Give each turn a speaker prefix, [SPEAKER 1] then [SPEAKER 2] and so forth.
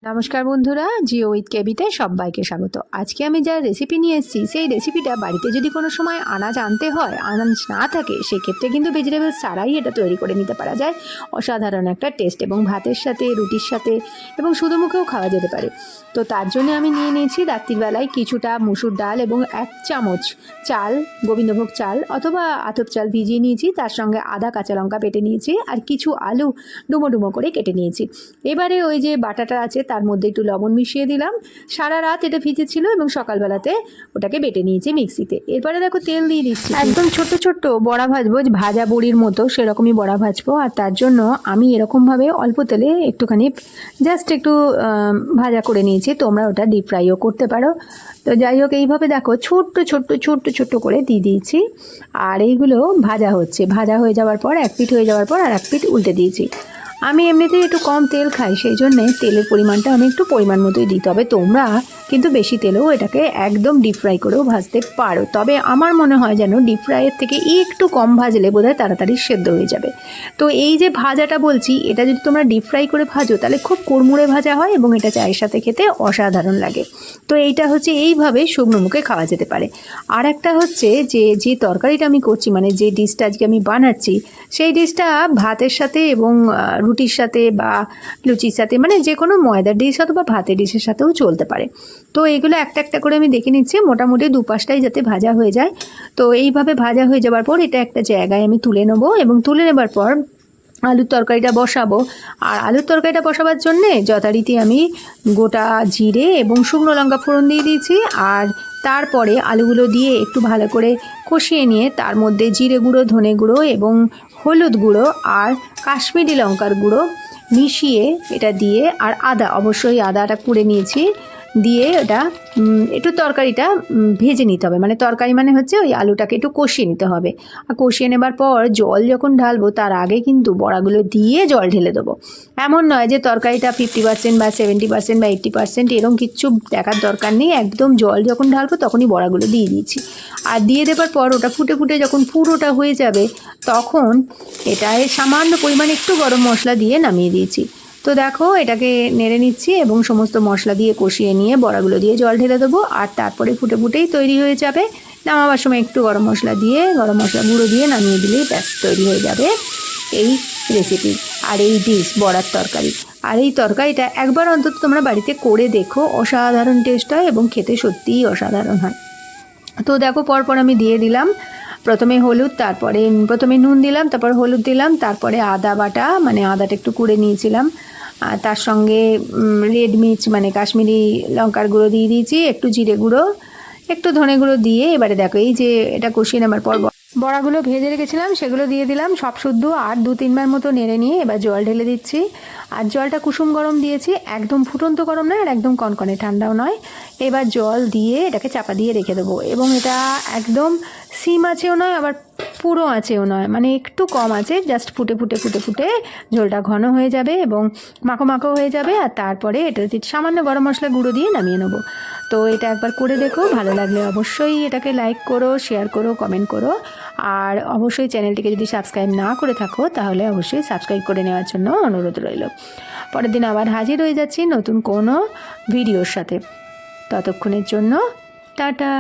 [SPEAKER 1] নমস্কার বন্ধুরা, জিও উইথ কেবিতে সবাইকে স্বাগত। আজকে আমি যা রেসিপি নিয়ে এসেছি সেই রেসিপিটা বাড়িতে যদি কোনো সময় আনাজ আনতে হয়, আনাজ না থাকে, সেক্ষেত্রে কিন্তু ভেজিটেবল ছাড়াই এটা তৈরি করে নিতে পারা যায়। অসাধারণ একটা টেস্ট এবং ভাতের সাথে, রুটির সাথে এবং শুধু মুখেও খাওয়া যেতে পারে। তো তার জন্য আমি নিয়ে নিয়েছি রাত্রিবেলায় কিছুটা মুসুর ডাল এবং 1 চামচ চাল, গোবিন্দভোগ চাল অথবা আতপ চাল ভিজিয়ে নিয়েছি। তার সঙ্গে আদা, কাঁচা লঙ্কা বেটে নিয়েছি আর কিছু আলু ডুমো ডুমো করে কেটে নিয়েছি। এবারে ওই যে বাটাটা আছে তার মধ্যে একটু লবণ মিশিয়ে দিলাম। সারা রাত এটা ভিজেছিল এবং সকালবেলাতে ওটাকে বেটে নিয়েছি মিক্সিতে। এরপরে দেখো তেল দিয়ে দিচ্ছি, একদম ছোট্ট ছোট্ট বড়া ভাজবো, ভাজা বড়ির মতো সেরকমই বড়া ভাজবো। আর তার জন্য আমি এরকমভাবে অল্প তেলে একটুখানি জাস্ট একটু ভাজা করে নিয়েছি। তোমরা ওটা ডিপ ফ্রাইও করতে পারো। তো যাই হোক, এইভাবে দেখো ছোট্ট ছোট্ট ছোট্ট ছোট্ট করে দিয়ে দিয়েছি। আর এইগুলো ভাজা হচ্ছে, ভাজা হয়ে যাওয়ার পর এক পিঠ হয়ে যাওয়ার পর আর এক পিঠ উল্টে দিয়েছি। আমি এমনিতেই একটু কম তেল খাই, সেই জন্যে তেলের পরিমাণটা আমি একটু পরিমাণ মতোই দিই। তবে তোমরা কিন্তু বেশি তেলেও এটাকে একদম ডিপ ফ্রাই করেও ভাজতে পারো। তবে আমার মনে হয় যেন ডিপ ফ্রাইয়ের থেকে একটু কম ভাজলে বোধহয় তাড়াতাড়ি সেদ্ধ হয়ে যাবে। তো এই যে ভাজাটা বলছি, এটা যদি তোমরা ডিপ ফ্রাই করে ভাজো তাহলে খুব কুড়মুড়ে ভাজা হয় এবং এটা চায়ের সাথে খেতে অসাধারণ লাগে। তো এইটা হচ্ছে এইভাবে শুকনো মুখে খাওয়া যেতে পারে। আর একটা হচ্ছে যে তরকারিটা আমি করছি, মানে যে ডিশটা আজকে আমি বানাচ্ছি, সেই ডিশটা ভাতের সাথে এবং রুটির সাথে বা লুচির সাথে, মানে যে কোনো ময়দার ডিশ অথবা ভাতের ডিশের সাথেও চলতে পারে। তো এইগুলো একটা একটা করে আমি দেখে নিচ্ছি, মোটামুটি দুপাশটাই যাতে ভাজা হয়ে যায়। তো এইভাবে ভাজা হয়ে যাওয়ার পর এটা একটা জায়গায় আমি তুলে নেবো এবং তুলে নেবার পর আলুর তরকারিটা বসাবো। আর আলুর তরকারিটা বসাবার জন্যে যথারীতি আমি গোটা জিরে এবং শুকনো লঙ্কা ফোড়ন দিয়ে দিয়েছি। আর তারপরে আলুগুলো দিয়ে একটু ভালো করে কষিয়ে নিয়ে তার মধ্যে জিরে গুঁড়ো, ধনে গুঁড়ো এবং হলুদ গুঁড়ো আর কাশ্মীরি লঙ্কার গুঁড়ো মিশিয়ে এটা দিয়ে, আর আদা, অবশ্যই আদাটা কুড়ে নিয়েছি, দিয়ে ওটা একটু তরকারিটা ভেজে নিতে হবে। মানে তরকারি মানে হচ্ছে ওই আলুটাকে একটু কষিয়ে নিতে হবে। আর কষিয়ে নেবার পর জল যখন ঢালবো তার আগে কিন্তু বড়াগুলো দিয়ে জল ঢেলে দেবো। এমন নয় যে তরকারিটা 50% বা 70% বা 80% এরকম কিচ্ছু দেখার দরকার নেই। একদম জল যখন ঢালবো তখনই বড়াগুলো দিয়ে দিয়েছি। আর দিয়ে দেবার পর ওটা ফুটে ফুটে যখন পুরোটা হয়ে যাবে তখন এটায় সামান্য পরিমাণে একটু গরম মশলা দিয়ে নামিয়ে দিয়েছি। তো দেখো এটাকে নেড়ে নিচ্ছি এবং সমস্ত মশলা দিয়ে কষিয়ে নিয়ে বড়াগুলো দিয়ে জল ঢেলে দেবো। আর তারপরে ফুটে ফুটেই তৈরি হয়ে যাবে। নামাবার সময় একটু গরম মশলা গুঁড়ো দিয়ে নামিয়ে দিলেই ব্যাস তৈরি হয়ে যাবে এই রেসিপি আর এই ডিশ, বড়ার তরকারি। আর এই তরকারিটা একবার অন্তত তোমরা বাড়িতে করে দেখো, অসাধারণ টেস্ট হয় এবং খেতে সত্যিই অসাধারণ হয়। তো দেখো পরপর আমি দিয়ে দিলাম প্রথমে হলুদ, প্রথমে নুন দিলাম, তারপর হলুদ দিলাম, তারপরে আদা বাটা, মানে আদাটা একটু কুড়ে নিয়েছিলাম, আর তার সঙ্গে রেড মির্চ মানে কাশ্মীরি লঙ্কার গুঁড়ো দিয়ে দিয়েছি, একটু জিরে গুঁড়ো, একটু ধনে গুঁড়ো দিয়ে এবারে দেখো এই যে এটা কষিয়ে নেবার পর বড়াগুলো ভেজে রেখেছিলাম সেগুলো দিয়ে দিলাম সব শুদ্ধ। আর 2-3 বার মতো নেড়ে নিয়ে এবার জল ঢেলে দিচ্ছি। আর জলটা কুসুম গরম দিয়েছি, একদম ফুটন্ত গরম নয় আর একদম কনকনে ঠান্ডাও নয়। এবার জল দিয়ে এটাকে চাপা দিয়ে রেখে দেবো এবং এটা একদম সিম আঁচেও নয় আবার পুরো আঁচেও নয়, মানে একটু কম আছে, জাস্ট ফুটে ফুটে ফুটে ফুটে ঝোলটা ঘন হয়ে যাবে এবং মাখো মাখো হয়ে যাবে। আর তারপরে এটাতে সামান্য গরম মশলা গুঁড়ো দিয়ে নামিয়ে নেবো। তো এটা একবার করে দেখো, ভালো লাগলে অবশ্যই এটাকে লাইক করো, শেয়ার করো, কমেন্ট করো। আর অবশ্যই চ্যানেলটিকে যদি সাবস্ক্রাইব না করে থাকো তাহলে অবশ্যই সাবস্ক্রাইব করে নেওয়ার জন্য অনুরোধ রইল। পরের দিন আবার হাজির হয়ে যাচ্ছি নতুন কোনো ভিডিওর সাথে। ততক্ষণের জন্য টাটা।